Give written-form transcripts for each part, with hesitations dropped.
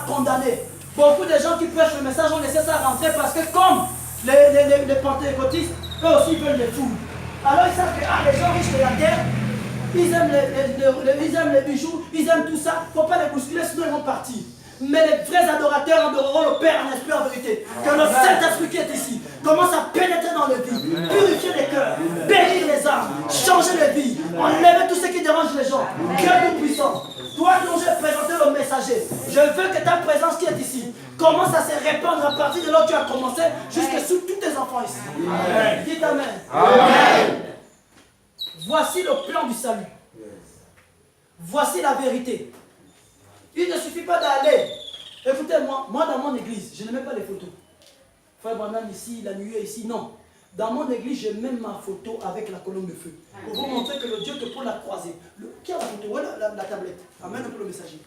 condamné. Beaucoup de gens qui prêchent le message ont laissé ça rentrer parce que comme les pentecôtistes, eux aussi veulent les foules. Alors ils savent que les gens riches de la terre, ils aiment les bijoux, ils aiment tout ça. Il ne faut pas les bousculer, sinon ils vont partir. Mais les vrais adorateurs adoreront le Père en esprit en vérité. Que le Saint-Esprit qui est ici commence à pénétrer dans les vies, purifier les cœurs, bénir les âmes, changer les vies, enlever tout ce qui dérange les gens. Dieu nous puissant. Toi dont j'ai présenté le messager, je veux que ta présence qui est ici commence à se répandre à partir de là où tu as commencé jusque sous tous tes enfants ici. Amen. Dites Amen. Amen. Voici le plan du salut. Voici la vérité. Il ne suffit pas d'aller. Écoutez-moi, moi dans mon église, je ne mets pas les photos. Frère Branham ici, la nuée ici, non. Dans mon église, je mets ma photo avec la colonne de feu. Pour vous montrer que le Dieu que pour la croiser. Qui a la photo? Où est la tablette? Amène un peu le messager.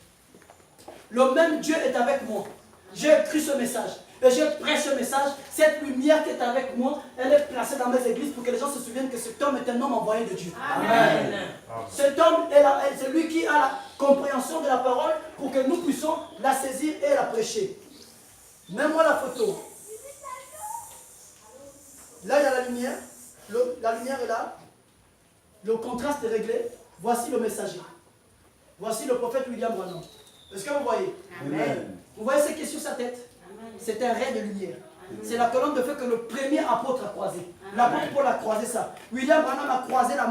Le même Dieu est avec moi. J'ai écrit ce message. Et je prêche ce message. Cette lumière qui est avec moi, elle est placée dans mes églises pour que les gens se souviennent que cet homme est un homme envoyé de Dieu. Amen. Cet homme est celui qui a la compréhension de la parole pour que nous puissions la saisir et la prêcher. Mets-moi la photo. Là, il y a la lumière. La lumière est là. Le contraste est réglé. Voici le messager. Voici le prophète William Branham. Est-ce que vous voyez? Amen. Vous voyez ce qui est sur sa tête? C'est un ray de lumière. C'est la colonne de feu que le premier apôtre a croisé. L'apôtre Paul a croisé ça. William Branham a croisé la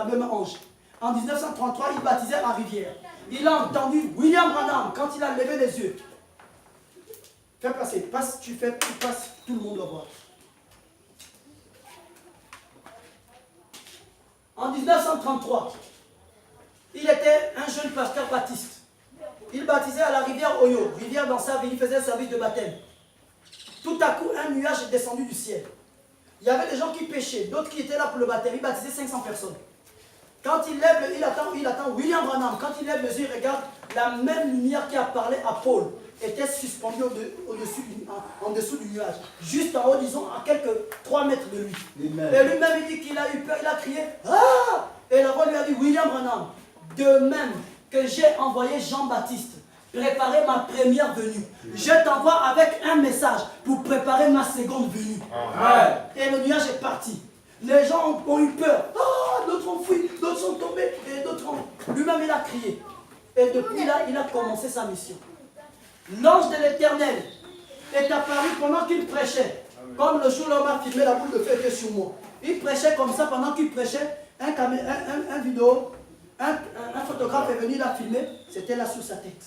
même ange. En 1933, il baptisait en rivière. Il a entendu William Branham quand il a levé les yeux. Fais passer. Passe, tu passes, tout le monde le voit. En 1933, il était un jeune pasteur baptiste. Il baptisait à la rivière Oyo. Rivière dans sa vie, il faisait un service de baptême. Tout à coup, un nuage est descendu du ciel. Il y avait des gens qui pêchaient, d'autres qui étaient là pour le baptême. Il baptisait 500 personnes. Quand il lève, il attend William Branham. Quand il lève les yeux, il regarde la même lumière qui a parlé à Paul était suspendue en dessous du nuage. Juste en haut, disons, à quelques 3 mètres de lui. Amen. Et lui-même, il dit qu'il a eu peur, il a crié « Ah !» Et la voix lui a dit « William Branham, de même que j'ai envoyé Jean-Baptiste préparer ma première venue, je t'envoie avec un message pour préparer ma seconde venue. » Et le nuage est parti. Les gens ont eu peur. Ah, d'autres ont fui, d'autres sont tombés, et d'autres ont... Lui-même, il a crié. Et depuis là, il a commencé sa mission. L'ange de l'Éternel est apparu pendant qu'il prêchait. Comme le jour où l'homme a filmé, la boule de feu était sur moi. Il prêchait comme ça pendant qu'il prêchait. Un photographe est venu, il a filmé. C'était là sur sa tête.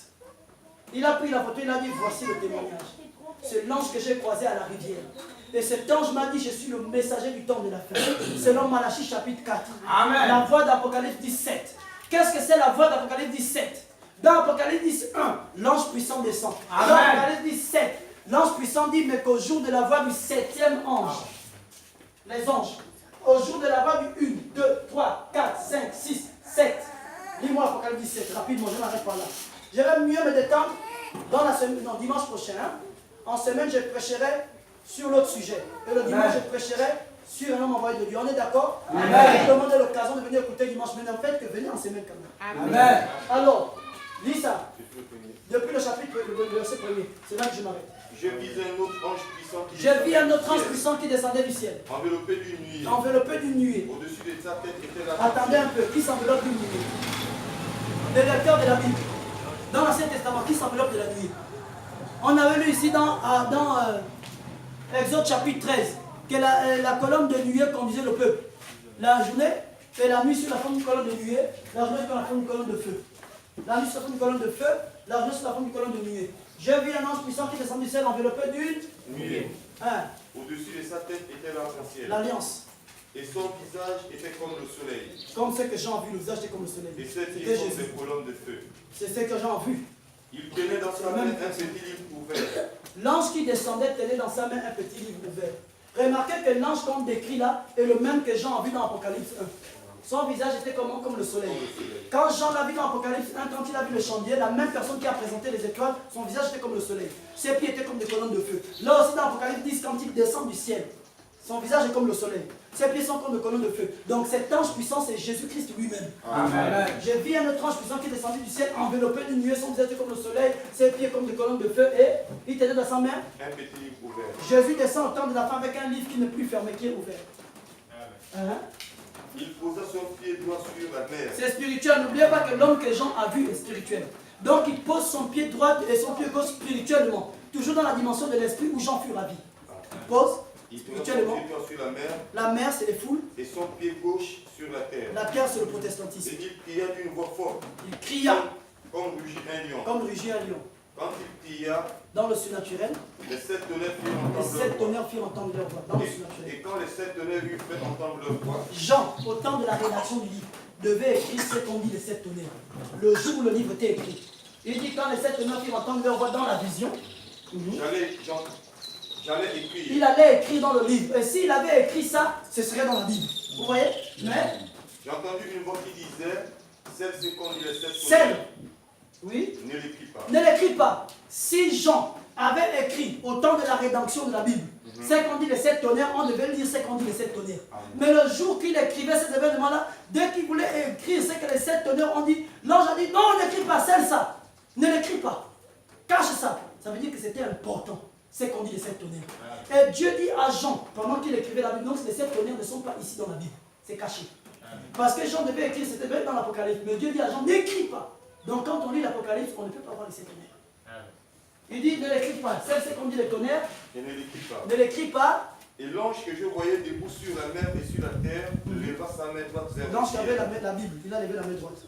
Il a pris la photo, il a dit, voici le témoignage. C'est l'ange que j'ai croisé à la rivière. Et cet ange m'a dit, je suis le messager du temps de la fin. Selon Malachie chapitre 4. Amen. La voix d'Apocalypse 17. Qu'est-ce que c'est la voix d'Apocalypse 17? Dans Apocalypse 10, 1, l'ange puissant descend. Amen. Dans Apocalypse 17, l'ange puissant dit, mais qu'au jour de la voix du 7e ange, les anges, au jour de la voix du 1, 2, 3, 4, 5, 6, 7. Lis-moi Apocalypse 17, rapidement, je m'arrête pas là. Je vais mieux me détendre dans la semaine, non, dimanche prochain. En semaine, je prêcherai sur l'autre sujet. Et le dimanche, je prêcherai sur un homme envoyé de Dieu. On est d'accord? Amen. Je vous demandez l'occasion de venir écouter dimanche, mais en fait, que venez en semaine quand même. Amen. Alors, lis ça. Depuis le chapitre, le verset 1er. C'est là que je m'arrête. Je vis un autre ange puissant qui descendait du ciel. Enveloppé d'une nuée. Enveloppé d'une nuée. Au-dessus de sa tête était la... Attendez un peu. Qui s'enveloppe d'une nuée? Les lecteurs de la Bible. Dans l'Ancien Testament, qui s'enveloppe de la nuée? On avait lu ici dans Exode chapitre 13 que la colonne de nuée conduisait le peuple. La journée et la nuit sur la forme d'une colonne de nuée, la journée sur la forme d'une colonne de feu. La nuit sur la forme d'une colonne de feu, la journée sur la forme d'une colonne de nuée. J'ai vu un ange puissant qui descend du ciel enveloppé d'une nuée. Au-dessus de sa tête était l'arc-en-ciel. L'alliance. Et son visage était comme le soleil. Comme ce que Jean a vu, le visage était comme le soleil. Et ses pieds sont des colonnes de feu. C'est ce que Jean a vu. Il tenait dans sa main un petit livre ouvert. L'ange qui descendait tenait dans sa main un petit livre ouvert. Remarquez que l'ange qu'on décrit là est le même que Jean a vu dans Apocalypse 1. Son visage était comme le soleil. Quand Jean l'a vu dans Apocalypse 1, quand il a vu le chandelier, la même personne qui a présenté les étoiles, son visage était comme le soleil. Ses pieds étaient comme des colonnes de feu. Là aussi dans Apocalypse 10, quand il descend du ciel, Son visage est comme le soleil. Ses pieds sont comme des colonnes de feu. Donc cet ange puissant, c'est Jésus-Christ lui-même. Amen. J'ai vu un autre ange puissant qui est descendu du ciel, enveloppé d'une nuée, son visage comme le soleil, ses pieds comme des colonnes de feu, et il tenait dans sa main. un petit livre ouvert. Jésus descend au temple de la femme avec un livre qui n'est plus fermé, qui est ouvert. Hein? Il posa son pied droit sur la mer. C'est spirituel. N'oubliez pas que l'homme que Jean a vu est spirituel. Donc il pose son pied droit et son pied gauche spirituellement. Toujours dans la dimension de l'esprit où Jean fut ravi. Il pose Il posa son spirituellement. pied droit sur la mer La mer, c'est les foules. et son pied gauche sur la terre. La terre, c'est le protestantisme. Et il cria d'une voix forte, Il cria comme rugit un lion. comme rugit un lion. Quand il cria, Dans le surnaturel, les 7 tonnerres firent les entendre 7 leur voix. tonnerres firent entendre leur voix. Dans le surnaturel. Et quand les 7 tonnerres eurent fait entendre leur voix, Jean, au temps de la rédaction du livre, devait écrire ce qu'on dit les 7 tonnerres. Le jour où le livre était écrit. Il dit quand les 7 tonnerres firent entendre leur voix dans la vision, j'allais écrire. il allait écrire dans le livre. Et s'il avait écrit ça, ce serait dans la Bible. Vous voyez? Mais, J'ai entendu une voix qui disait, celle qu'on dit les 7 celle, tonnerres, oui, ne l'écris pas. ne l'écris pas. Si Jean avait écrit au temps de la rédaction de la Bible, c'est qu'on dit les 7 tonnerres, on devait lire ce qu'on dit les 7 tonnerres. Mais le jour qu'il écrivait ces événements-là, dès qu'il voulait écrire ce que les 7 tonnerres ont dit, l'ange a dit non, n'écris pas celle ça. Ne l'écris pas. Cache ça. Ça veut dire que c'était important. C'est qu'on dit les 7 tonnerres. Et Dieu dit à Jean, pendant qu'il écrivait la Bible, donc les 7 tonnerres ne sont pas ici dans la Bible. C'est caché. Parce que Jean devait écrire, c'était dans l'Apocalypse. Mais Dieu dit à Jean, n'écris pas. Donc quand on lit l'Apocalypse, on ne peut pas voir les 7 tonnerres. Il dit, ne l'écris pas. Celle qu'on dit les tonnerres, Et ne l'écris pas. ne l'écris pas. Et l'ange que je voyais debout sur la mer et sur la terre, leva sa main droite vers le L'ange qui avait ciel la Bible, il a levé la main droite.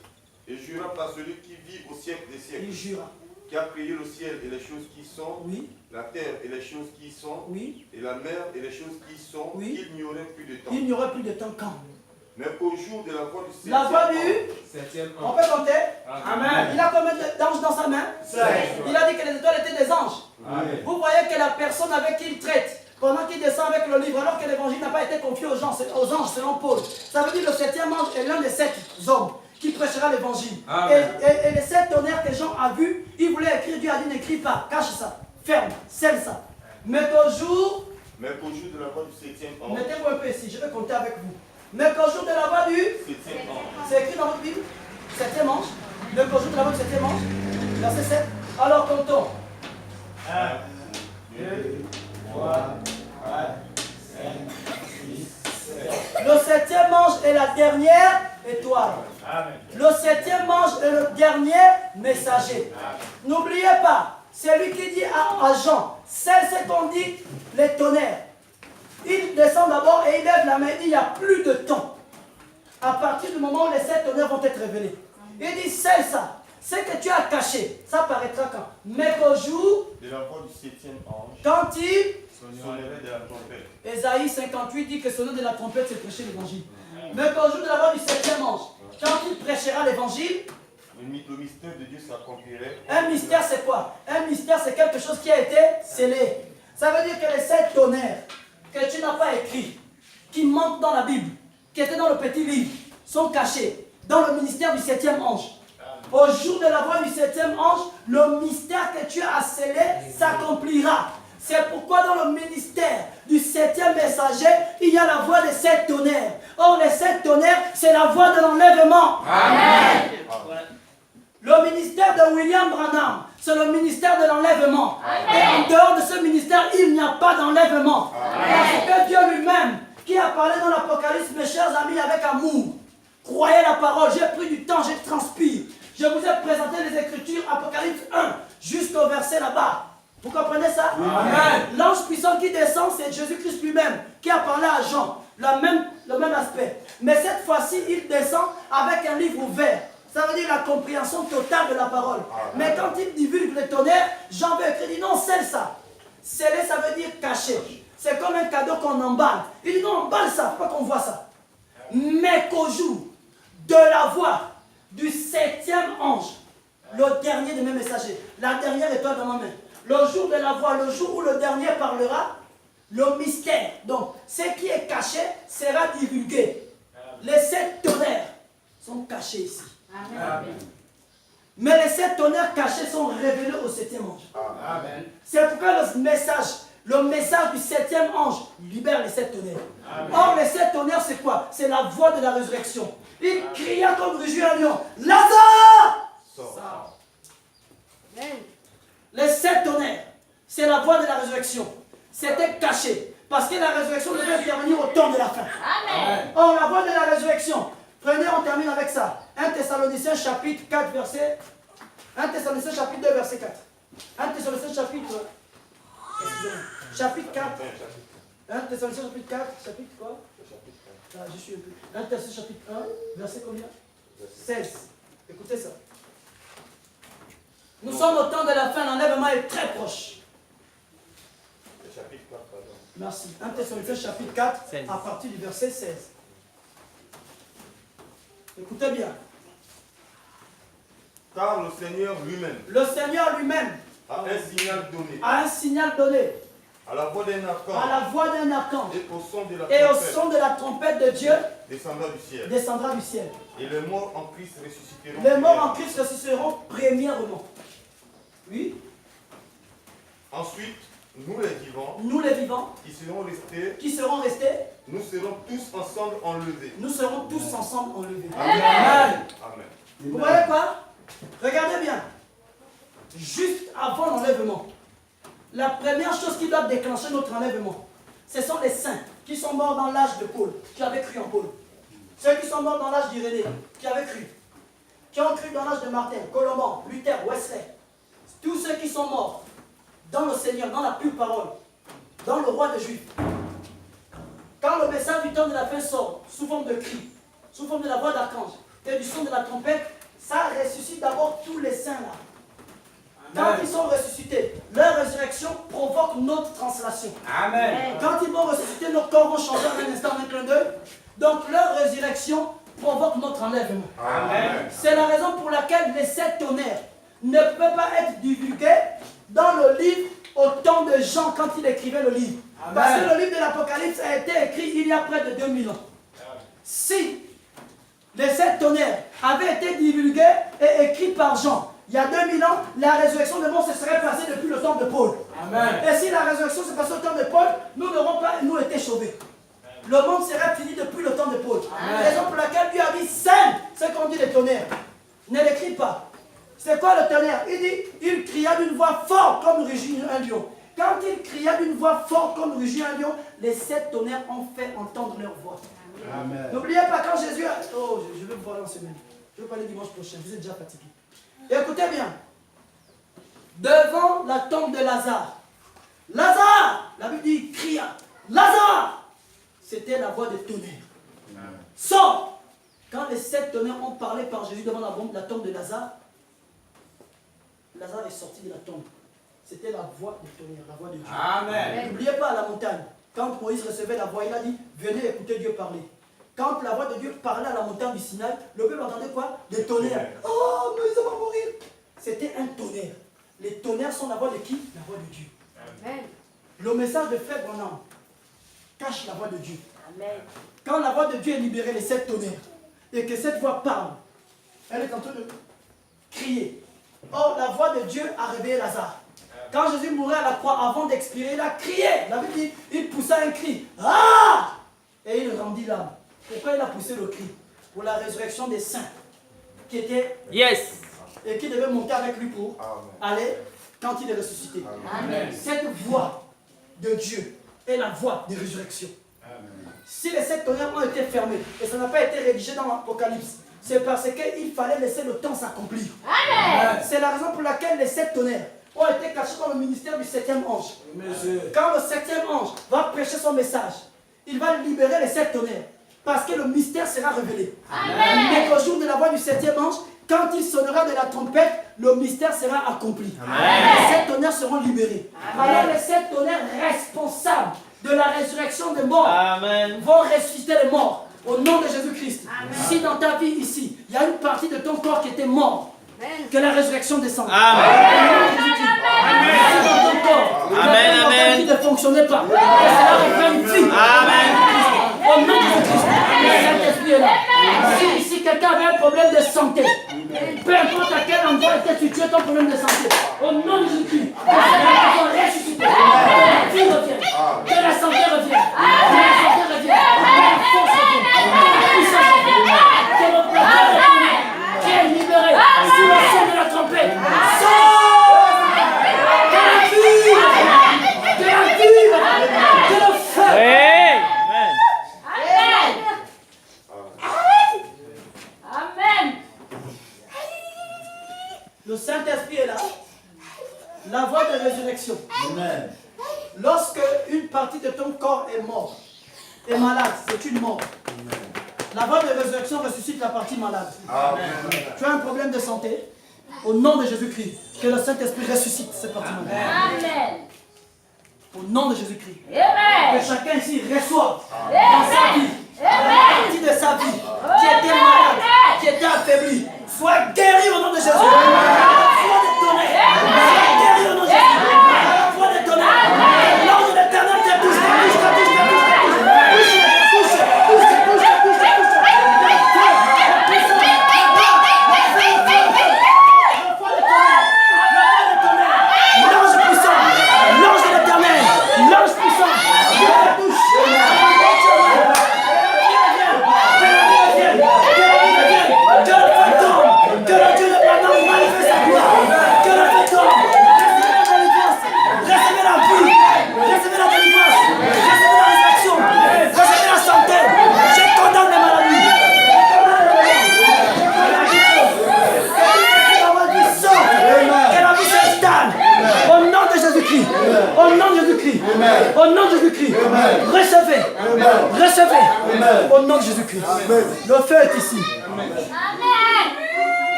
et jura par celui qui vit au siècle des siècles, Il jura. qui a créé le ciel et les choses qui sont, Oui, la terre et les choses qui sont, oui, et la mer et les choses qui sont, Oui. qu'il n'y aurait plus de temps. il n'y aurait plus de temps quand. Mais au jour de la voix du septième La voix ange, du... Septième On ange. peut compter. Amen. Il a combien d'anges dans sa main? Il a dit que les étoiles étaient des anges. Amen. Vous voyez que la personne avec qui il traite, pendant qu'il descend avec le livre, alors que l'évangile n'a pas été confié aux anges selon Paul, ça veut dire que le 7e ange est l'un des 7 hommes qui prêchera l'évangile. Et les 7 tonnerres que Jean a vus, il voulait écrire, Dieu a dit n'écris pas, cache ça, ferme, scelle ça. Mais qu'au jour, mais qu'au jour de la voix du septième ange, mettez-moi un peu ici, je vais compter avec vous. Mais qu'au jour de la voix du... septième ange, C'est écrit dans votre Bible, 7e ange, mais qu'au jour de la voix du 7e ange, verset 7. Alors comptons. 1, 2, 3, 4, 5, 6, 7. Le 7e ange est la dernière étoile. Amen. Le 7e ange est le dernier messager. N'oubliez pas, c'est lui qui dit à Jean, c'est qu'on dit les tonnerres. Il descend d'abord et il lève la main, il dit il n'y a plus de temps. À partir du moment où les 7 tonnerres vont être révélés. Il dit c'est ça, ce que tu as caché, ça paraîtra quand? Mais qu'au jour, de la voix du septième ange, quand il... sonnerait de la trompette. Ésaïe 58 dit que sonner de la trompette, c'est prêcher l'évangile. Mais qu'au jour de la voix du 7e ange, quand il prêchera l'évangile, Le mystère de Dieu s'accomplirait. un mystère c'est quoi? Un mystère c'est quelque chose qui a été scellé. Ça veut dire que les 7 tonnerres que tu n'as pas écrits, qui manquent dans la Bible, qui étaient dans le petit livre, sont cachés dans le ministère du 7e ange. Au jour de la voix du 7e ange, le mystère que tu as scellé s'accomplira. C'est pourquoi dans le ministère du 7e messager, il y a la voix des 7 tonnerres. Or, les 7 tonnerres, c'est la voix de l'enlèvement. Amen. Le ministère de William Branham, c'est le ministère de l'enlèvement. Et en dehors de ce ministère, il n'y a pas d'enlèvement. Parce que Dieu lui-même, qui a parlé dans l'Apocalypse, mes chers amis, avec amour, croyez la parole, j'ai pris du temps, je transpire. Je vous ai présenté les Écritures, Apocalypse 1, jusqu'au verset là-bas. Vous comprenez ça? Amen. L'ange puissant qui descend, c'est Jésus-Christ lui-même qui a parlé à Jean, le même aspect. Mais cette fois-ci, il descend avec un livre ouvert. Ça veut dire la compréhension totale de la parole. Mais quand il divulgue le tonnerre, Jean veut écrire, il dit non, scelle ça. Sceller, ça veut dire caché. C'est comme un cadeau qu'on emballe. Il dit non, emballe ça, faut pas qu'on voit ça. Mais qu'au jour de la voix du 7e ange, le dernier de mes messagers, la dernière étoile dans ma main, le jour de la voix, le jour où le dernier parlera, le mystère, donc ce qui est caché sera divulgué. Les 7 tonnerres sont cachés ici. Amen. Mais les 7 tonnerres cachés sont révélés au 7e ange. Amen. C'est pourquoi le message, Le message du 7e ange libère les 7 tonnerres. Or, les 7 tonnerres, c'est quoi? C'est la voix de la résurrection. Il cria comme rugit un lion. Lazare! Sors. Les 7 tonnerres, c'est la voix de la résurrection. C'était caché. Parce que la résurrection devait intervenir au temps de la fin. Amen. Or, la voix de la résurrection, prenez, on termine avec ça. 1 Thessaloniciens chapitre 4, verset. 1 Thessaloniciens chapitre 2, verset 4. 1 Thessaloniciens chapitre. Excusez-moi. Chapitre 4. 1 Thessaloniciens chapitre 4. Chapitre quoi? Ah, je suis un peu. 1 Thessaloniciens chapitre 1, verset combien? 16. Écoutez ça. Nous sommes au temps de la fin, l'enlèvement est très proche. Chapitre 4, pardon. Merci. 1 Thessaloniciens chapitre 4, à partir du verset 16. Écoutez bien. Car le Seigneur lui-même Le Seigneur lui-même a un signal donné. a un signal donné À la voix d'un à archange la voix d'un archange et au son de la et au trompette son de la trompette de Dieu descendra du ciel. descendra du ciel. Et les morts en Christ ressusciteront. Les morts en Christ ressusciteront premièrement. Oui, Ensuite, nous les vivants, nous les vivants qui seront restés, nous serons tous ensemble enlevés. Nous serons tous ensemble enlevés. Amen. Amen. Amen. Vous voyez quoi? Regardez bien. Juste avant l'enlèvement, la première chose qui doit déclencher notre enlèvement, ce sont les saints qui sont morts dans l'âge de Paul, qui avaient cru en Paul. Ceux qui sont morts dans l'âge d'Irénée, qui avaient cru. Qui ont cru dans l'âge de Martin, Colomban, Luther, Wesley. Tous ceux qui sont morts dans le Seigneur, dans la pure parole, dans le roi des Juifs. Quand le message du temps de la fin sort, sous forme de cri, sous forme de la voix d'archange et du son de la trompette, ça ressuscite d'abord tous les saints là. Quand ils sont ressuscités, leur résurrection provoque notre translation. Amen. Quand ils vont ressusciter, nos corps vont changer en un instant, en un clin d'œil. Donc leur résurrection provoque notre enlèvement. Amen. C'est la raison pour laquelle les 7 tonnerres ne peuvent pas être divulgués dans le livre au temps de Jean quand il écrivait le livre. Amen. Parce que le livre de l'Apocalypse a été écrit il y a près de 2000 ans. Si les 7 tonnerres avaient été divulgués et écrits par Jean il y a 2000 ans, la résurrection de mort se serait passée depuis le temps de Paul. Amen. Et si la résurrection se passait au temps de Paul, nous n'aurons pas, nous, été sauvés. Le monde serait fini depuis le temps de Paul. Raison pour laquelle Dieu a dit sème ce qu'on dit les tonnerres. Ne l'écris pas. C'est quoi le tonnerre? Il dit, il cria d'une voix forte comme rugit un lion. Quand il cria d'une voix forte comme rugit un lion, les 7 tonnerres ont fait entendre leur voix. N'oubliez pas quand Jésus a... Oh, je vais vous voir en semaine. Je vais parler dimanche prochain. Vous êtes déjà fatigué. Écoutez bien. Devant la tombe de Lazare. Lazare! La Bible dit, il cria. Lazare! C'était la voix des tonnerres. Sors! Quand les 7 tonnerres ont parlé par Jésus devant la tombe de Lazare, Lazare est sorti de la tombe. C'était la voix des tonnerres, la voix de Dieu. Amen. N'oubliez pas à la montagne. Quand Moïse recevait la voix, il a dit, venez écouter Dieu parler. Quand la voix de Dieu parlait à la montagne du Sinaï, le peuple entendait quoi? Des tonnerres. Oh, Moïse va mourir. C'était un tonnerre. Les tonnerres sont la voix de qui? La voix de Dieu. Amen. Le message de Frère Branham cache la voix de Dieu. Amen. Quand la voix de Dieu est libérée, les 7 tonnerres, et que cette voix parle, elle est en train de crier. Or, la voix de Dieu a réveillé Lazare. Quand Jésus mourait à la croix, avant d'expirer, il a crié. La Bible dit, il poussa un cri. Ah! Et il rendit l'âme. Pourquoi il a poussé le cri? Pour la résurrection des saints, qui étaient... Yes. Et qui devaient monter avec lui pour aller quand il est ressuscité. Amen. Cette voix de Dieu est la voix des résurrections. Si les 7 tonnerres ont été fermés, et ça n'a pas été rédigé dans l'Apocalypse, c'est parce qu'il fallait laisser le temps s'accomplir. C'est la raison pour laquelle les 7 tonnerres ont été cachés dans le ministère du 7e ange. Quand le 7e ange va prêcher son message, il va libérer les 7 tonnerres, parce que le mystère sera révélé. Mais au jour de la voix du 7e ange, quand il sonnera de la trompette, le mystère sera accompli. Les 7 tonnerres seront libérés. Alors les 7 tonnerres responsables de la résurrection des morts vont ressusciter les morts au nom de Jésus-Christ. Si dans ta vie ici, il y a une partie de ton corps qui était mort, que la résurrection descende. Amen. Au nom de Jésus-Christ. Si dans ton corps, il y a une organe qui ne fonctionnait pas, que cela reprenne vie. Au nom de Jésus-Christ. Le Saint-Esprit est là. Si quelqu'un avait un problème de santé, peu importe à quel endroit était situé ton problème de santé, au nom de Jésus-Christ, le Seigneur va ressusciter. La voie de résurrection. Amen. Lorsque une partie de ton corps est morte, est malade, c'est une mort. La voie de résurrection ressuscite la partie malade. Amen. Tu as un problème de santé, au nom de Jésus-Christ, que le Saint-Esprit ressuscite cette partie malade. Amen. Au nom de Jésus-Christ. Amen. Que chacun ici reçoive dans Amen. sa vie, la partie de sa vie qui était malade, qui était affaiblie, soit guéri au nom de Jésus. À la foi de tonnerre, soit guéri au nom de Jésus. À la foi de tonnerre, l'ange de l'éternel te touche, te touche, te touche, te touche, te touche, touche, touche, touche, touche, touche, touche. L'ange puissant, l'ange de l'éternel, l'ange puissant, qui te touche. Que le Dieu de maintenant manifeste sa gloire. Que le Dieu tombe. Recevez la vie. Recevez la délivrance. Recevez la résurrection. Recevez la santé. Je condamne les maladies. Que la vie sorte. Que la vie s'installe. Au nom de Jésus-Christ. Au nom de Jésus-Christ. Au nom de Jésus-Christ. Recevez. Recevez. Au nom de Jésus-Christ. Le feu est ici.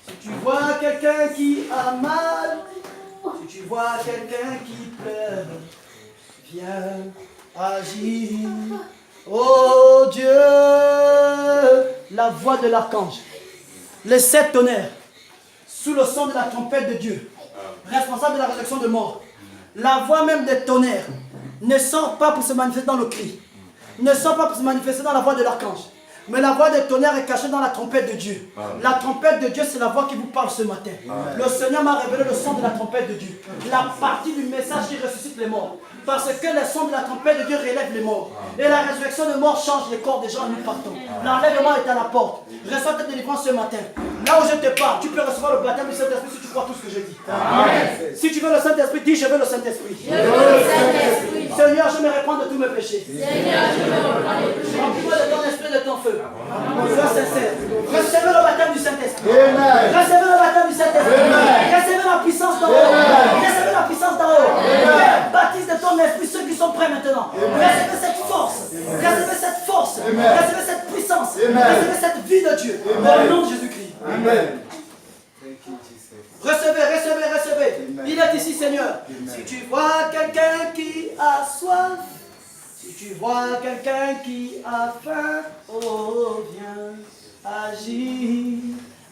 Si tu vois quelqu'un qui a mal, si tu vois quelqu'un qui pleure, viens agir. Oh Dieu, la voix de l'archange, les 7 tonnerres, sous le son de la trompette de Dieu, responsable de la résurrection de mort. La voix même des tonnerres ne sort pas pour se manifester dans le cri, ne sort pas pour se manifester dans la voix de l'archange. Mais la voix des tonnerres est cachée dans la trompette de Dieu. La trompette de Dieu, c'est la voix qui vous parle ce matin. Le Seigneur m'a révélé le son de la trompette de Dieu. La partie du message qui ressuscite les morts. Parce que le son de la trompette de Dieu relève les morts. Et la résurrection de morts change les corps des gens, nous partons. L'enlèvement est à la porte. Reçois ta délivrance ce matin. Là où je te parle, tu peux recevoir le baptême du Saint-Esprit si tu crois tout ce que je dis. Amen. Si tu veux le Saint-Esprit, dis je veux le Saint-Esprit. Seigneur, je me répands de tous mes péchés. Remplis-moi de ton esprit, de ton feu. Sois sincère. Recevez le baptême du Saint-Esprit. Recevez le baptême du Saint-Esprit. Recevez la puissance d'en haut. Recevez la puissance d'en haut. Père, baptise de ton esprit ceux qui sont prêts maintenant. Recevez cette force. Recevez cette force. Recevez cette puissance. Recevez cette vie de Dieu. Au nom de Jésus-Christ. Amen. Recevez, recevez, recevez. Il est ici, Seigneur. Si tu vois quelqu'un qui a soif, si tu vois quelqu'un qui a faim, oh, viens agir.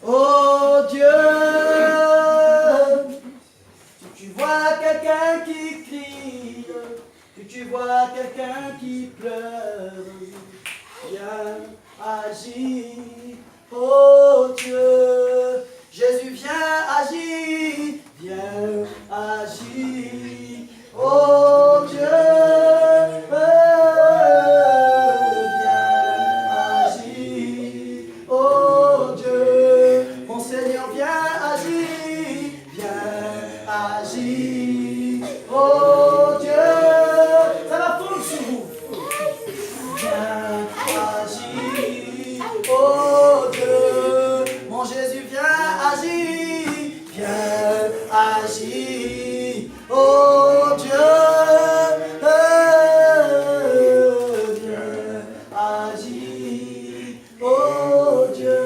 Oh Dieu. Si tu vois quelqu'un qui crie, si tu vois quelqu'un qui pleure, viens agir. Oh Dieu. Jésus, viens agir, viens agir, oh Dieu, viens agir, oh Dieu, mon Seigneur, viens agir, oh Dieu, ça va fondre sur vous, viens agir, oh Dieu, mon Jésus, viens agir, oh Dieu, viens agir, oh Dieu.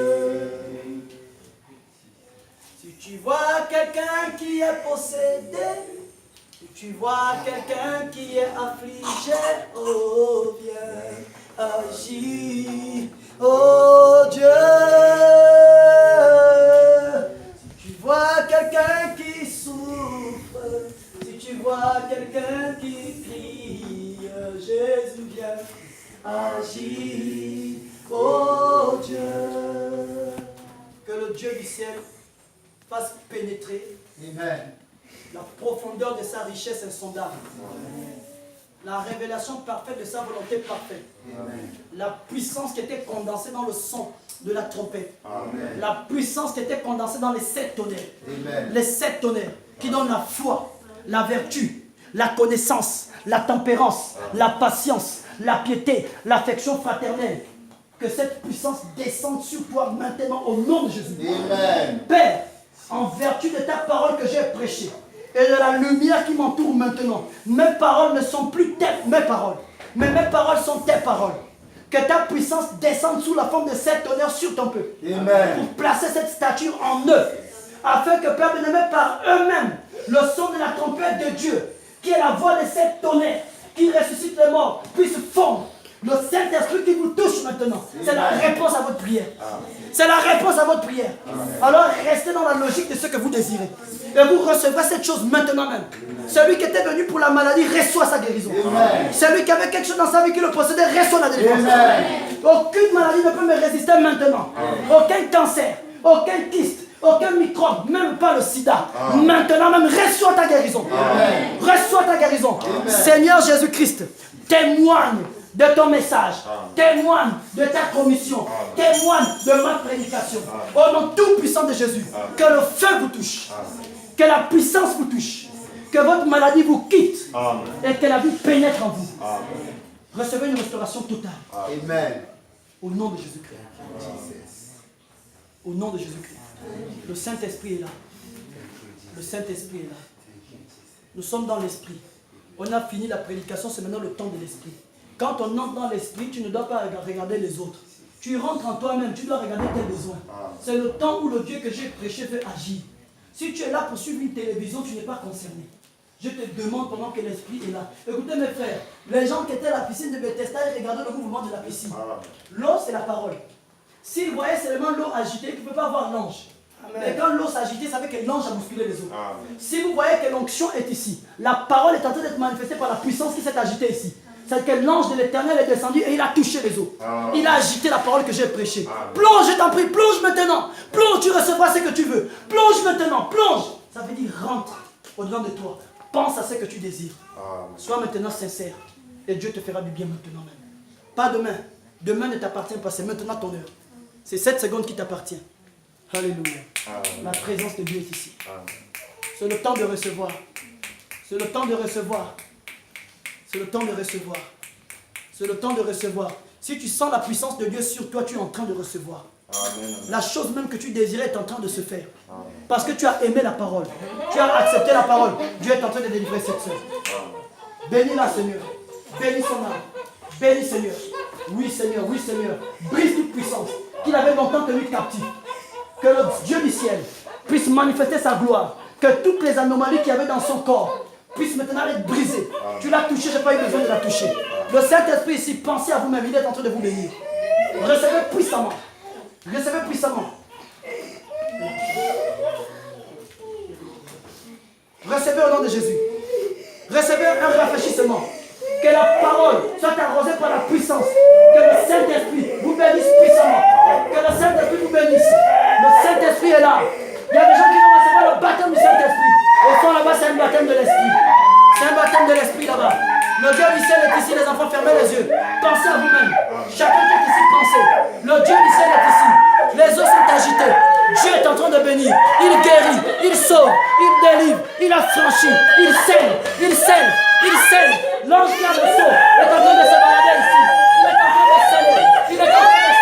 Si tu vois quelqu'un qui est possédé, si tu vois quelqu'un qui est affligé, oh viens agir, oh Dieu. Si tu vois quelqu'un qui souffre, si tu vois quelqu'un qui crie, Jésus viens agir, oh Dieu. Que le Dieu du ciel fasse pénétrer la profondeur de sa richesse insondable. La révélation parfaite de sa volonté parfaite. Amen. La puissance qui était condensée dans le son de la trompette. Amen. La puissance qui était condensée dans les 7 tonnerres. Amen. Les 7 tonnerres qui donnent la foi, la vertu, la connaissance, la tempérance, la patience, la piété, l'affection fraternelle. Que cette puissance descende sur toi maintenant au nom de Jésus. Amen. Père, en vertu de ta parole que j'ai prêchée et de la lumière qui m'entoure maintenant, mes paroles ne sont plus mes paroles, mais mes paroles sont tes paroles. Que ta puissance descende sous la forme de cet honneur sur ton peuple. Amen. Pour placer cette stature en eux, afin que, Père bien-aimé, par eux-mêmes, le son de la trompette de Dieu, qui est la voix de cet tonnerre, qui ressuscite les morts, puisse fondre. Le Saint-Esprit qui vous touche maintenant, c'est la réponse à votre prière. C'est la réponse à votre prière. Alors restez dans la logique de ce que vous désirez. Et vous recevrez cette chose maintenant même. Celui qui était venu pour la maladie reçoit sa guérison. Celui qui avait quelque chose dans sa vie qui le possédait reçoit la délivrance. Aucune maladie ne peut me résister maintenant. Aucun cancer, aucun kyste, aucun microbe, même pas le sida. Maintenant même, reçois ta guérison. Reçois ta guérison. Seigneur Jésus-Christ, témoigne de ton message, témoigne de ta commission, témoigne de ma prédication. Au nom tout puissant de Jésus, que le feu vous touche, que la puissance vous touche, que votre maladie vous quitte et que la vie pénètre en vous. Recevez une restauration totale. Amen. Au nom de Jésus-Christ. Au nom de Jésus-Christ. Le Saint-Esprit est là. Le Saint-Esprit est là. Nous sommes dans l'Esprit. On a fini la prédication, c'est maintenant le temps de l'Esprit. Quand on entre dans l'Esprit, tu ne dois pas regarder les autres. Tu rentres en toi-même, tu dois regarder tes besoins. C'est le temps où le Dieu que j'ai prêché veut agir. Si tu es là pour suivre une télévision, tu n'es pas concerné. Je te demande pendant que l'Esprit est là. Écoutez mes frères, les gens qui étaient à la piscine de Bethesda, ils regardaient le mouvement de la piscine. L'eau, c'est la parole. S'ils voyaient seulement l'eau agitée, tu ne peux pas voir l'ange. Mais quand l'eau s'agitait, ça veut que l'ange a bousculé les eaux. Si vous voyez que l'onction est ici, la parole est en train d'être manifestée par la puissance qui s'est agitée ici. C'est que l'ange de l'Éternel est descendu et il a touché les eaux. Il a agité la parole que j'ai prêchée. Plonge, je t'en prie, plonge maintenant. Plonge, tu recevras ce que tu veux. Plonge maintenant, plonge. Ça veut dire rentre au-dedans de toi. Pense à ce que tu désires. Sois maintenant sincère. Et Dieu te fera du bien maintenant même. Pas demain. Demain ne t'appartient pas, c'est maintenant ton heure. C'est cette seconde qui t'appartient. Alléluia. La présence de Dieu est ici. C'est le temps de recevoir. C'est le temps de recevoir. C'est le temps de recevoir. C'est le temps de recevoir. Si tu sens la puissance de Dieu sur toi, tu es en train de recevoir. Amen. La chose même que tu désirais est en train de se faire. Amen. Parce que tu as aimé la parole. Tu as accepté la parole. Dieu est en train de délivrer cette sœur. Bénis-la, Seigneur. Bénis son âme. Bénis, Seigneur. Oui, Seigneur. Oui, Seigneur. Brise toute puissance qu'il avait longtemps tenu captif. Que le Dieu du ciel puisse manifester sa gloire. Que toutes les anomalies qu'il y avait dans son corps puisse maintenant être brisé. Tu l'as touché, je n'ai pas eu besoin de la toucher. Le Saint-Esprit ici, pensez à vous-même, il est en train de vous bénir. Recevez puissamment. Recevez puissamment. Recevez au nom de Jésus. Recevez un rafraîchissement. Que la parole soit arrosée par la puissance. Que le Saint-Esprit vous bénisse puissamment. Que le Saint-Esprit vous bénisse. Le Saint-Esprit est là. Il y a des gens qui vont recevoir le baptême du Saint-Esprit. Au fond là-bas, c'est un baptême de l'Esprit. C'est un baptême de l'Esprit là-bas. Le Dieu du ciel est ici, les enfants, fermez les yeux. Pensez à vous-même. Chacun qui est ici, pensez. Le Dieu du ciel est ici. Les eaux sont agitées. Dieu est en train de bénir. Il guérit, il sauve, il délivre, il affranchit, il scelle, il scelle, il scelle. L'ange qui a le sceau est en train de se balader ici. Il est en train de sceller. Il est en train de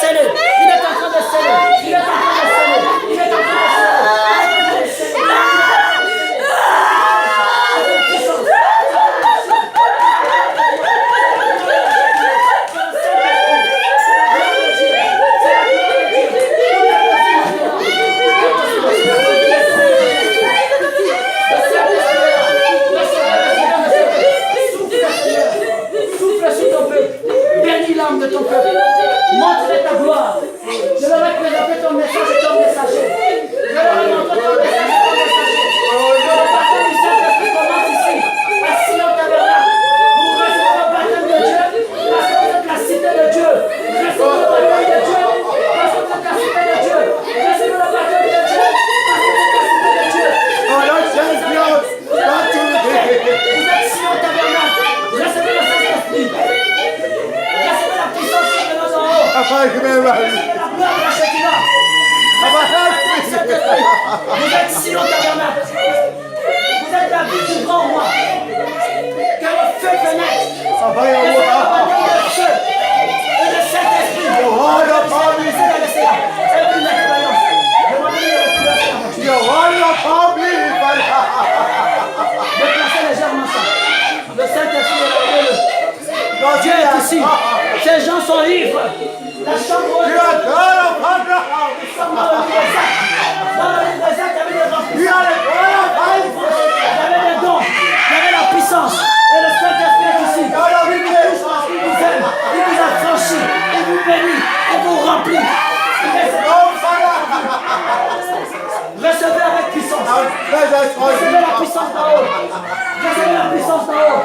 sceller. Il est en train de sceller. Il est en train de sceller. Il est en train de sceller. Il est en train de sceller. De ton peuple, montre ta gloire. Je leur ai présenté ton message et ton messager. Je leur ai montré ton message et ton messager. Le baptême du Saint-Esprit commence ici, à Sion Tabernacle. Vous recevez le baptême de Dieu parce que vous êtes la cité de Dieu. Recevez le baptême de Dieu parce que vous êtes la cité de Dieu. Recevez le baptême de Dieu parce que vous êtes la cité de Dieu. Vous êtes Sion Tabernacle. Recevez le Saint-Esprit. Vous êtes Sion Tabernacle. Vous êtes la vie du grand roi. Que le feu pénètre. Que ce soit le feu et le Saint-Esprit. Laissez-la. C'est une expérience. Demandez-lui de déplacer légèrement ça. Le Saint-Esprit est là. Dieu est ici. Ces gens sont ivres. La chambre est là. Nous sommes dans le livre d'Isaac. Dans le livre d'Isaac, il y avait des remplissants. Il y avait des dons. Il y avait la puissance. Et le Saint-Esprit est ici. Il vous touche parce qu'il vous aime. Il vous a franchi. Il vous bénit. Il vous remplit. Recevez avec puissance. Recevez la puissance d'en haut. Recevez la puissance d'en haut.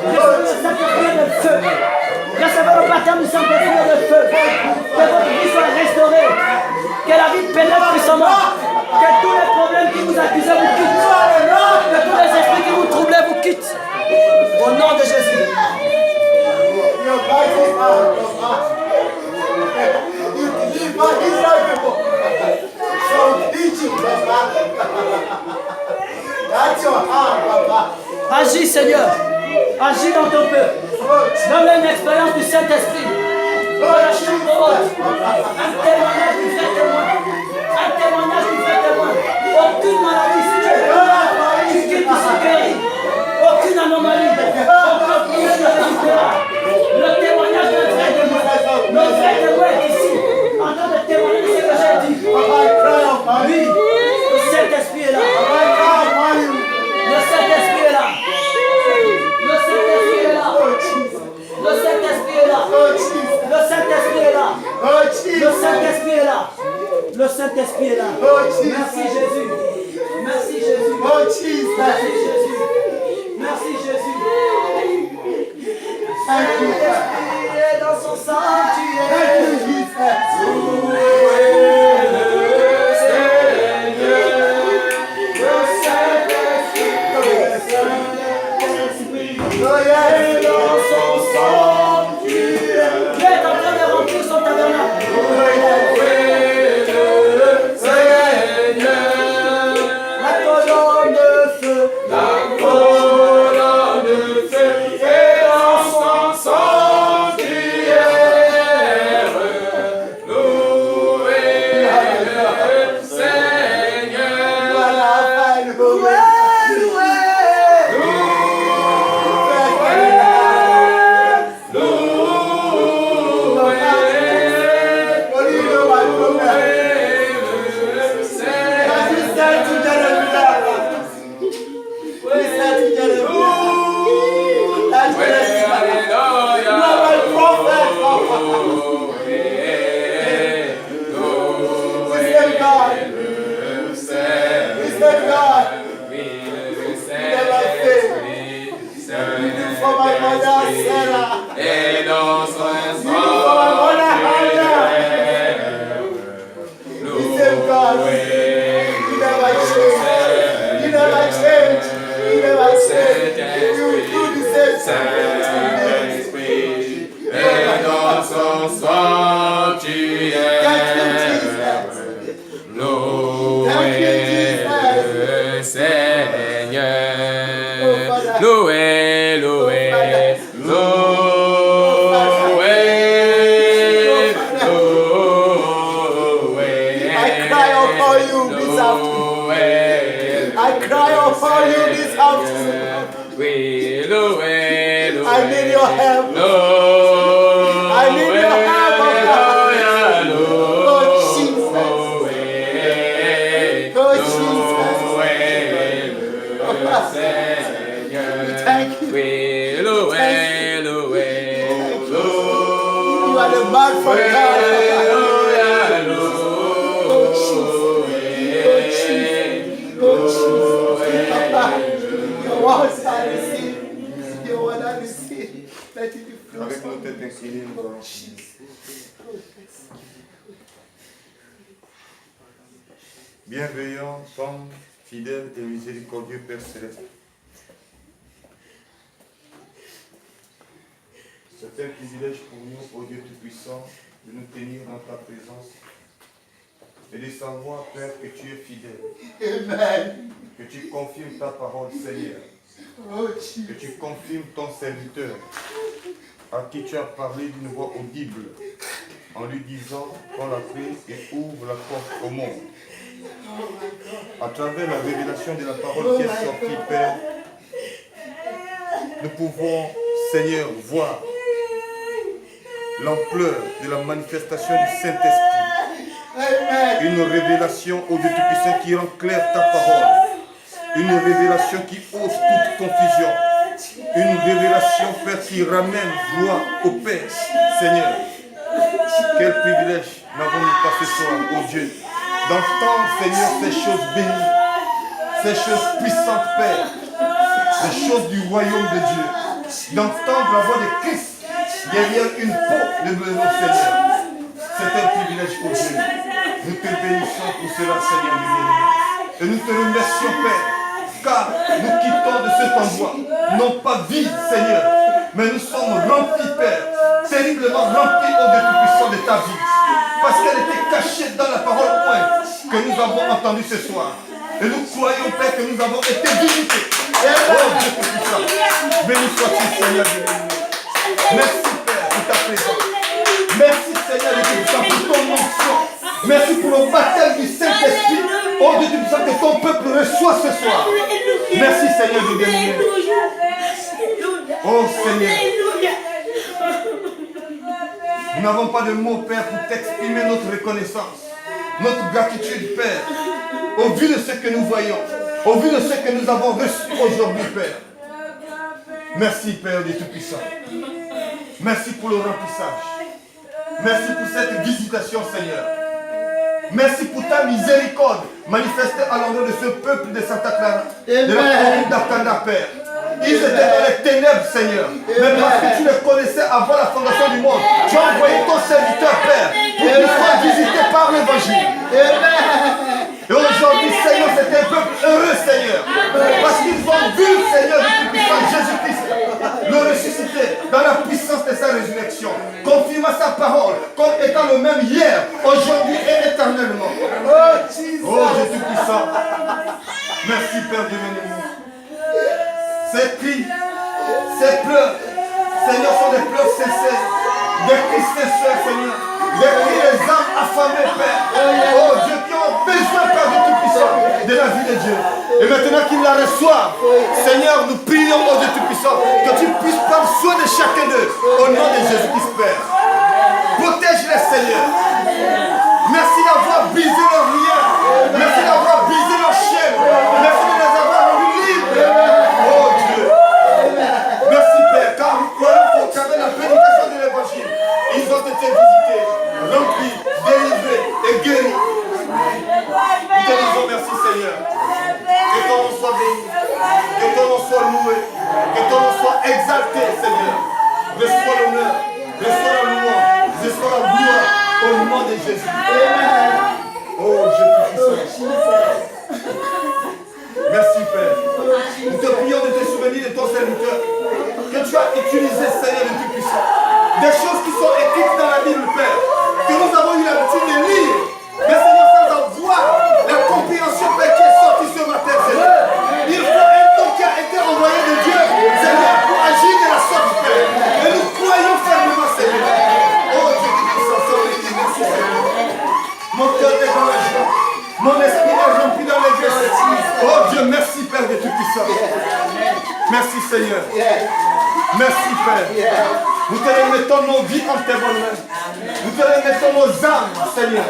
Recevez le Saint-Esprit et le feu. Recevez le baptême du Saint-Esprit et le feu. Que votre vie soit restaurée. Que la vie pénètre puissamment. Que tous les problèmes qui vous accusaient vous quittent. Que tous les esprits qui vous troublaient vous quittent. Au nom de Jésus. Agis, Seigneur. Agis dans ton peuple. Donne une expérience du Saint-Esprit. Un témoignage du vrai témoin. Un témoignage du vrai témoin. Aucune maladie, si tu es tu quittes, tu seras guéri. Aucune anomalie. Aucun problème ne résistera. Le témoignage d'un vrai témoin. Le vrai témoin est ici. En train de témoigner de ce que j'ai dit. Oui, le Saint-Esprit est là. Le Saint-Esprit est là. Le Saint-Esprit est là. Le Saint-Esprit est là. Le Saint-Esprit est là. Le Saint-Esprit est là. Le Saint-Esprit est là. Merci Jésus. Merci Jésus. Merci Jésus. Merci Jésus. Saint-Esprit est dans son sanctuaire. Avec nos têtes inclinées, nous allons. Bienveillant, tendre, fidèle et miséricordieux Père Céleste. C'est un privilège pour nous, ô Dieu Tout-Puissant, de nous tenir dans ta présence et de savoir, Père, que tu es fidèle. Amen. Que tu confirmes ta parole, Seigneur. Oh, Que tu confirmes ton serviteur, à qui tu as parlé d'une voix audible, en lui disant qu'on la prie et ouvre la porte au monde. À travers la révélation de la parole qui est sortie, Père, nous pouvons, Seigneur, voir l'ampleur de la manifestation du Saint-Esprit. Une révélation au Dieu Tout-Puissant qui rend claire ta parole. Une révélation qui ôte toute confusion. Une révélation, Père, qui ramène joie au Père. Seigneur, quel privilège n'avons-nous pas ce soir, oh Dieu, d'entendre, Seigneur, ces choses bénies, ces choses puissantes, Père, les choses du royaume de Dieu, d'entendre la voix de Christ derrière une peau de blaireau, Seigneur. C'est un privilège, oh Dieu. Nous te bénissons pour cela, Seigneur, du bien-aimé. Et nous te remercions, Père, car nous quittons de cet endroit, non pas vide, Seigneur, mais nous sommes remplis, Père, terriblement remplis, au Dieu Tout-Puissant, de ta vie. Parce qu'elle était cachée dans la parole que nous avons entendue ce soir. Et nous croyons, Père, que nous avons été visités. Oh Dieu Tout-Puissant, béni sois-tu, Seigneur, de béni. Merci, Père, pour ta présence. Merci, Seigneur, de Tout-Puissant, pour ton onction. Merci pour le baptême du Saint-Esprit. Oh Dieu Tout-Puissant, que ton peuple reçoit ce soir. Merci, Seigneur, de béni. Oh Seigneur. Nous n'avons pas de mots, Père, pour t'exprimer notre reconnaissance, notre gratitude, Père, au vu de ce que nous voyons, au vu de ce que nous avons reçu aujourd'hui, Père. Merci, Père du Tout-Puissant. Merci pour le remplissage. Merci pour cette visitation, Seigneur. Merci pour ta miséricorde manifestée à l'endroit de ce peuple de Santa Clara, de la commune d'Arkanda, Père. Ils étaient dans les ténèbres, Seigneur. Mais parce que tu les connaissais avant la fondation du monde, tu as envoyé ton serviteur, Père, pour qu'il soit visité par l'Évangile. Et aujourd'hui, Seigneur, c'est un peuple heureux, Seigneur. Parce qu'ils ont vu, Seigneur, le Tout-Puissant Jésus-Christ, le ressusciter dans la puissance de sa résurrection, confirmant sa parole comme étant le même hier, aujourd'hui et éternellement. Oh Dieu Tout-Puissant. Merci, Père Dieu. Ces cris, ces pleurs, Seigneur, sont des pleurs sincères, des cris sincères, Seigneur, des cris des âmes affamées, Père. Oh Dieu, qui ont besoin, Père de Tout-Puissant, de la vie de Dieu. Et maintenant qu'ils la reçoivent, Seigneur, nous prions au Dieu Tout-Puissant que tu puisses prendre soin de chacun d'eux, au nom de Jésus-Christ, Père. Protège-les, Seigneur. Merci d'avoir brisé leurs liens. Merci d'avoir brisé leurs chaînes. Merci de les avoir rendus libres. Oh Dieu. Merci, Père, car nous croyons qu'au travers de la prédication de l'Évangile, ils ont été visités, remplis, délivrés et guéris. Nous te disons merci, Seigneur. Que ton nom soit béni, que ton nom soit loué, que ton nom soit exalté, Seigneur. Reçois l'honneur, reçois la louange, reçois la gloire au nom de Jésus. Oh, Jésus Christ. Merci, Père. Nous te prions de te souvenir de ton serviteur que tu as utilisé, Seigneur le Tout-Puissant. Des choses qui sont écrites dans la Bible, Père, que nous avons eu l'habitude de lire. Mais Seigneur, sans avoir la compréhension, Père, qui est sortie ce matin, Seigneur. Il faut un homme qui a été envoyé de Dieu, Seigneur, pour agir de la sorte, Père. Et nous croyons fermement, Seigneur. Oh Dieu Tout-Puissant, merci, Seigneur. Mon cœur est dans la joie. Mon esprit est rempli dans les grâces. Oh Dieu, merci, Père de Tout-Puissant. Merci, Seigneur. Merci, Père. Nous te remettons nos vies en tes bonnes mains. Nous te remettons nos âmes, Seigneur.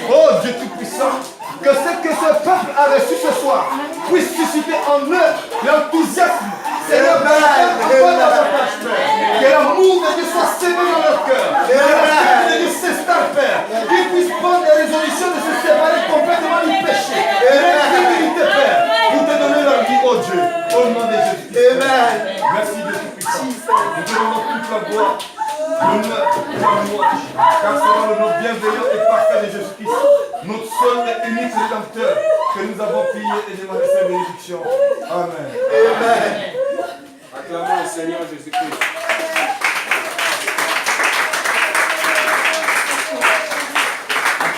Oh Dieu Tout-Puissant, que ce que ce peuple a reçu ce soir puisse susciter en eux l'enthousiasme. Seigneur, encore davantage, Père. Que l'amour de Dieu soit sémé dans leur cœur. Que l'amour de Dieu s'installe, Père. Qu'ils puissent prendre des résolutions de se séparer complètement du péché. Et l'intégrité, Père, pour te donner leur vie, oh Dieu, au nom de Jésus. Amen. Merci de Tout-Puissant. Nous te donnons toute la gloire, l'honneur et la louange. Car c'est dans le nom bienveillant et parfait de Jésus-Christ, notre seul et unique rédempteur, que nous avons prié et demandé sa bénédiction. Amen. Amen. Acclamons le Seigneur Jésus-Christ.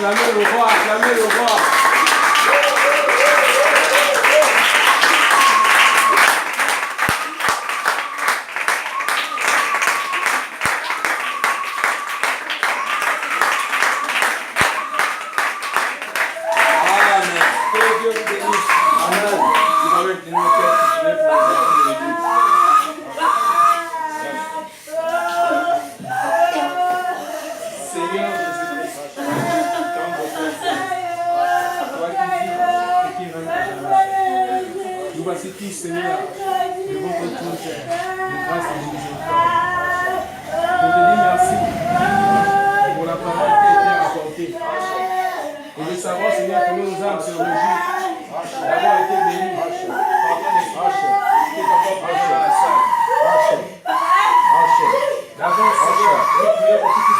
Acclamez le roi, acclamez le roi. Amen. Que Dieu vous bénisse. Amen. Vous avez tenu le cœur touché pour vous l'église. Seigneur Jésus-Christ, comme votre Fils, toi qui vis et qui règnes à jamais. Nous voici tous, Seigneur, devant ton trône, Père, de grâce et de miséricorde. Pour te dire merci pour la parole qui a été apportée. Et de savoir, Seigneur, que nos âmes se réjouissent d'avoir été bénies par ton esprit. D'avance, Seigneur, nous prions pour tout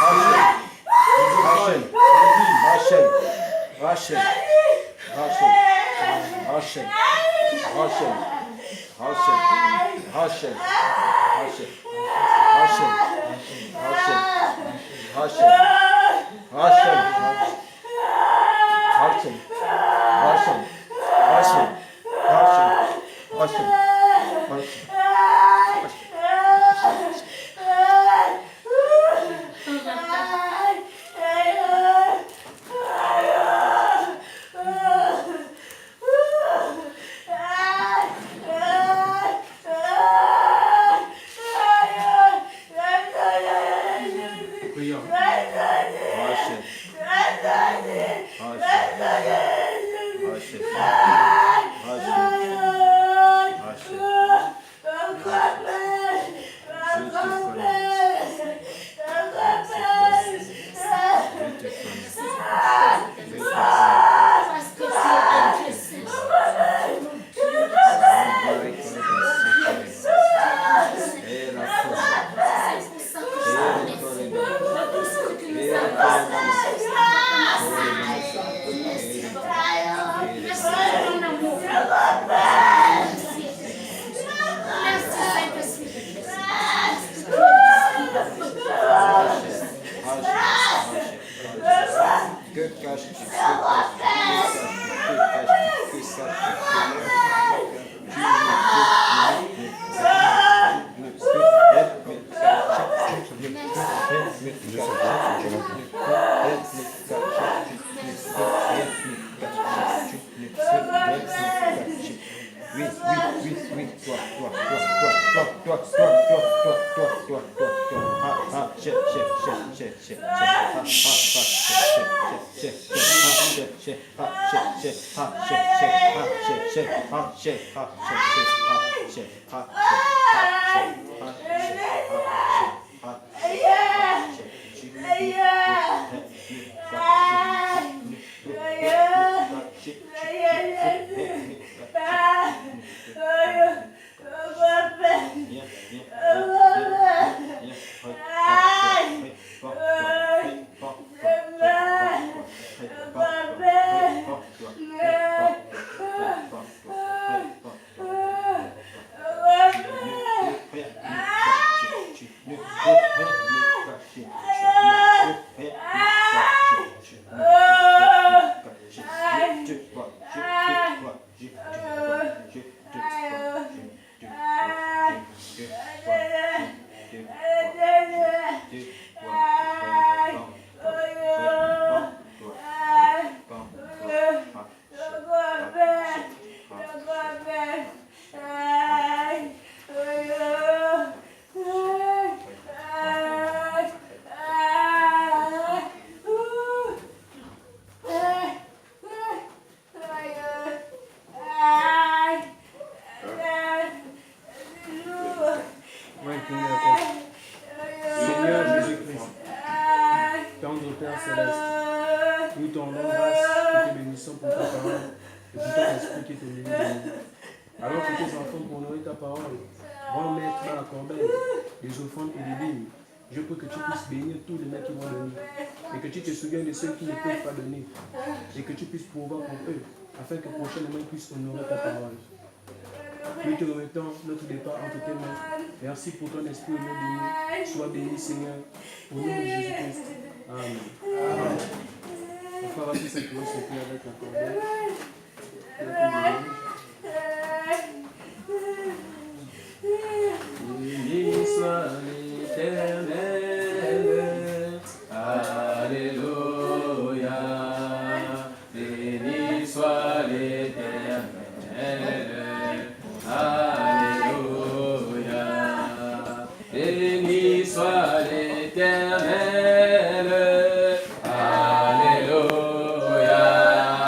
Et que tu puisses pouvoir pour eux, afin que prochainement ils puissent honorer ta parole. Nous te remettons notre départ entre tes mains. Merci pour ton esprit au nom de nous. Sois béni, Seigneur, au nom de Jésus-Christ. Amen. Amen. On va passer cette cloche avec la corde. Béni soit l'Éternel. Alléluia.